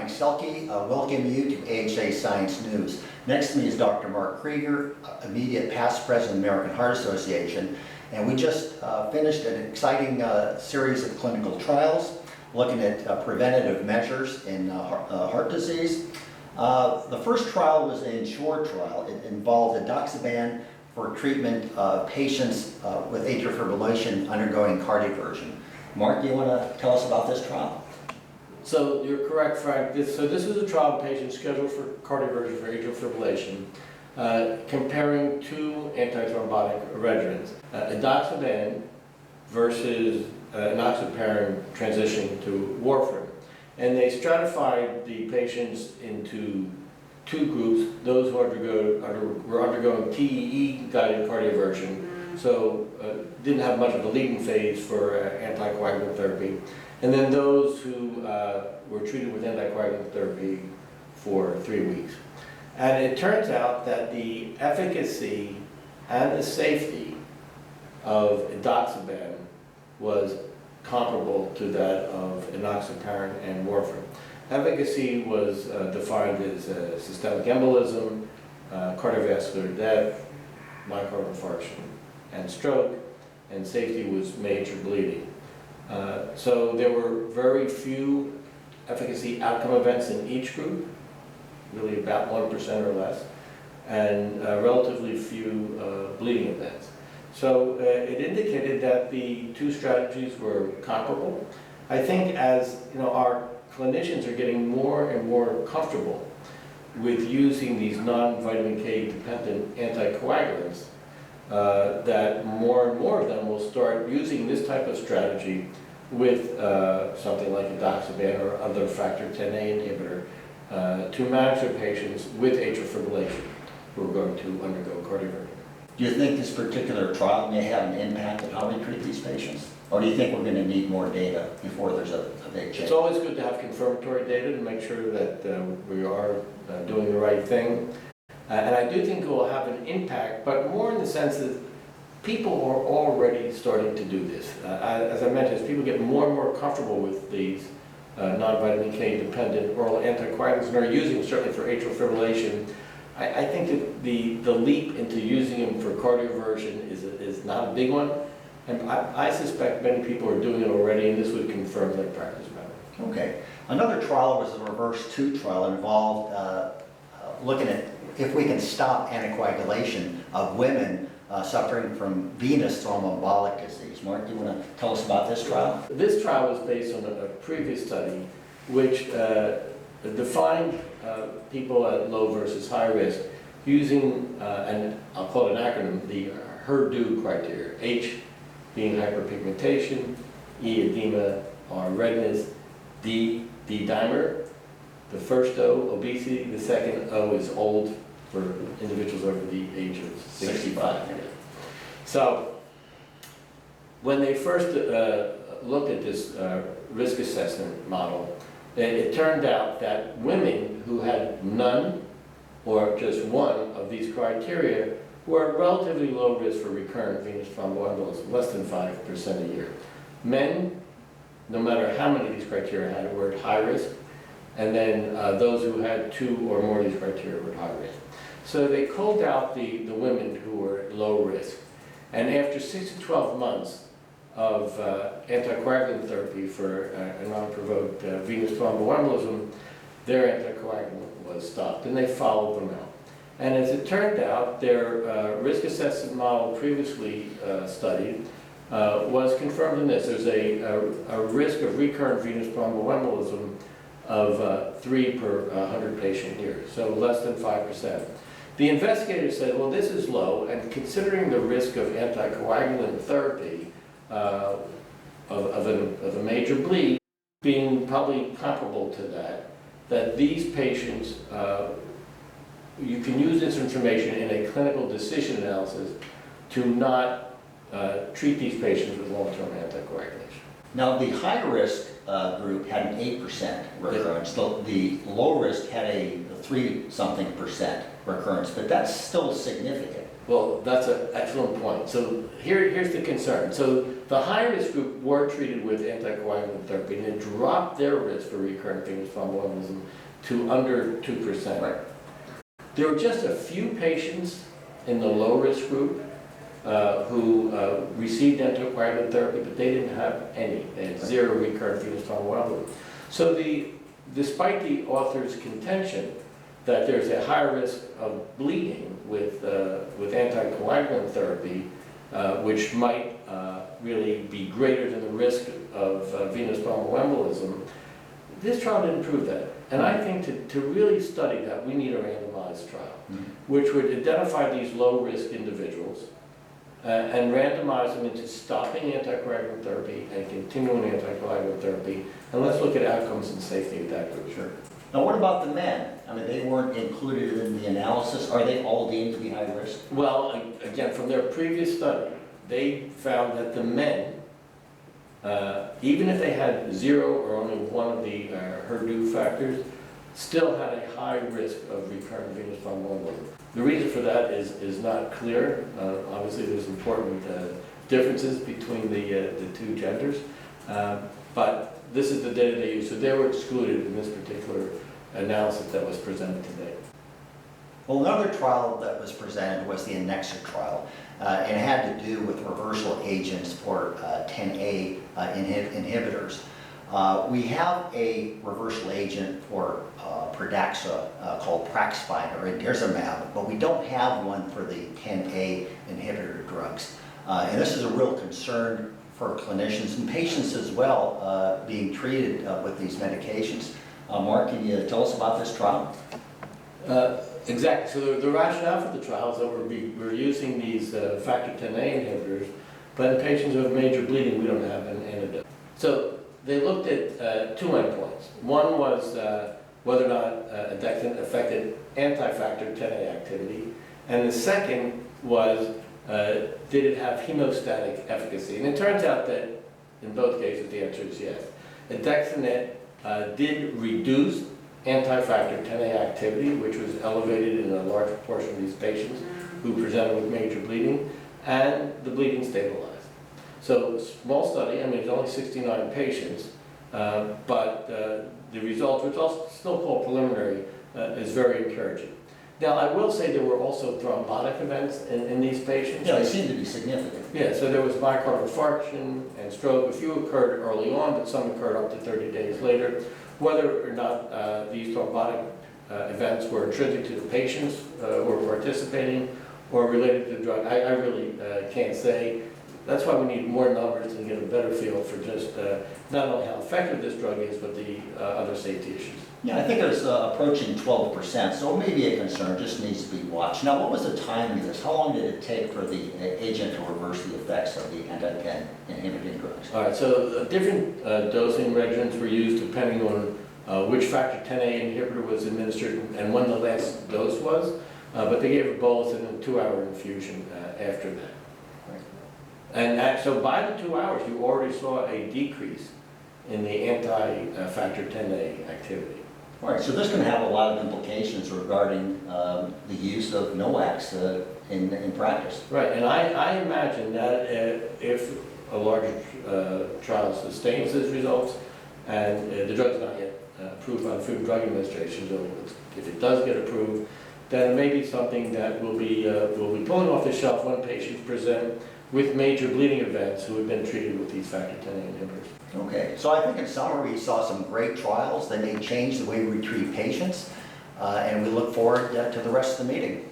I'm Sellke. Welcome you to AHA Science News. Next to me is Dr. Mark Creager, immediate past president of the American Heart Association. And we just finished an exciting series of clinical trials looking at preventative measures in heart disease. The first trial was an INSURE trial. It involved edoxaban for treatment of patients with atrial fibrillation undergoing cardioversion. Mark, do you want to tell us about this trial? So you're correct, Frank. This was a trial of patients scheduled for cardioversion for atrial fibrillation, comparing two antithrombotic regimens, edoxaban versus enoxaparin transition to warfarin. And they stratified the patients into two groups, those who were undergoing TEE-guided cardioversion, so didn't have much of a leading phase for anticoagulant therapy, and then those who were treated with anticoagulant therapy for 3 weeks. And it turns out that the efficacy and the safety of edoxaban was comparable to that of enoxaparin and warfarin. Efficacy was defined as systemic embolism, cardiovascular death, myocardial infarction, and stroke, and safety was major bleeding. So there were very few efficacy outcome events in each group, really about 1% or less, and relatively few bleeding events. So it indicated that the two strategies were comparable. I think as our clinicians are getting more and more comfortable with using these non-vitamin K dependent anticoagulants, that more and more of them will start using this type of strategy with something like edoxaban or other factor Xa inhibitor to manage their patients with atrial fibrillation who are going to undergo cardioversion. Do you think this particular trial may have an impact on how we treat these patients? Or do you think we're going to need more data before there's a big change? It's always good to have confirmatory data to make sure that we are doing the right thing. And I do think it will have an impact, but more in the sense that people are already starting to do this. As I mentioned, as people get more and more comfortable with these non-vitamin K dependent oral anticoagulants and are using them certainly for atrial fibrillation, I think that the leap into using them for cardioversion is not a big one. And I suspect many people are doing it already, and this would confirm their practice better. Okay. Another trial was the REVERSE 2 trial, involved looking at if we can stop anticoagulation of women suffering from venous thromboembolic disease. Mark, do you want to tell us about this trial? This trial was based on a previous study which defined people at low versus high risk using, and I'll call it an acronym, the HER2 criteria. H being hyperpigmentation, E edema, R redness, D dimer. The first O, obesity. The second O is old for individuals over the age of 65. So when they first looked at this risk assessment model, it turned out that women who had none or just one of these criteria were at relatively low risk for recurrent venous thromboembolism, less than 5% a year. Men, no matter how many of these criteria had, were at high risk, and then those who had two or more of these criteria were at high risk. So they culled out the women who were at low risk, and after 6 to 12 months of anticoagulant therapy for a non-provoked venous thromboembolism, their anticoagulant was stopped, and they followed them out. And as it turned out, their risk assessment model previously studied was confirmed in this. There's a risk of recurrent venous thromboembolism of 3 per 100 patient years, so less than 5%. The investigators said, well, this is low, and considering the risk of anticoagulant therapy of a major bleed being probably comparable to that these patients, you can use this information in a clinical decision analysis to not treat these patients with long-term anticoagulation. Now, the high-risk group had an 8% recurrence. The low risk had a 3-something% recurrence, but that's still significant. Well, that's an excellent point. So here's the concern. So the high-risk group were treated with anticoagulant therapy, and it dropped their risk for recurrent venous thromboembolism to under 2%. Right. There were just a few patients in the low-risk group who received anticoagulant therapy, but they didn't have any. They had zero recurrent venous thromboembolism. So despite the author's contention that there's a higher risk of bleeding with anticoagulant therapy, which might really be greater than the risk of venous thromboembolism, this trial didn't prove that. And I think to really study that, we need a randomized trial, which would identify these low-risk individuals and randomize them into stopping anticoagulant therapy and continuing anticoagulant therapy, and let's look at outcomes and safety of that group. Sure. Now, what about the men? I mean, they weren't included in the analysis. Are they all deemed to be high risk? Well, again, from their previous study, they found that the men, even if they had zero or only one of the HER2 factors, still had a high risk of recurrent venous thromboembolism. The reason for that is not clear. Obviously, there's important differences between the two genders, but this is the data they used. So they were excluded in this particular analysis that was presented today. Well, another trial that was presented was the Annexa trial, and it had to do with reversal agents for 10A inhibitors. We have a reversal agent for Pradaxa called Praxfine or Inderzimab, but we don't have one for the 10A inhibitor drugs. And this is a real concern for clinicians and patients as well being treated with these medications. Mark, can you tell us about this trial? Exactly. So the rationale for the trial is that we're using these factor 10A inhibitors, but in patients who have major bleeding, we don't have an antidote. So they looked at two endpoints. One was whether or not Adexant affected anti-factor 10A activity, and the second was did it have hemostatic efficacy? And it turns out that in both cases the answer is yes. Adexant did reduce anti-factor 10A activity, which was elevated in a large proportion of these patients who presented with major bleeding, and the bleeding stabilized. So small study, I mean it's only 69 patients, but the results, which are still called preliminary, is very encouraging. Now I will say there were also thrombotic events in these patients. Yeah, they seem to be significant. Yeah, so there was myocardial infarction and stroke. A few occurred early on, but some occurred up to 30 days later. Whether or not these thrombotic events were intrinsic to the patients who were participating or related to the drug, I really can't say. That's why we need more numbers to get a better feel for just not only how effective this drug is, but the other safety issues. Yeah, I think it was approaching 12%, so it may be a concern, just needs to be watched. Now, what was the timing of this? How long did it take for the agent to reverse the effects of the anti-10 inhibiting drugs? All right, so different dosing regimens were used depending on which factor 10A inhibitor was administered and when the last dose was, but they gave a bolus and a 2-hour infusion after that. And so by the 2 hours, you already saw a decrease in the anti-factor 10A activity. All right, so this can have a lot of implications regarding the use of NOACs in practice. Right, and I imagine that if a larger trial sustains these results, and the drug's not yet approved by the Food and Drug Administration, so if it does get approved, then it may be something that will be pulling off the shelf when patients present with major bleeding events who have been treated with these factor 10A inhibitors. Okay, so I think in summary, we saw some great trials. They may change the way we treat patients, and we look forward to the rest of the meeting.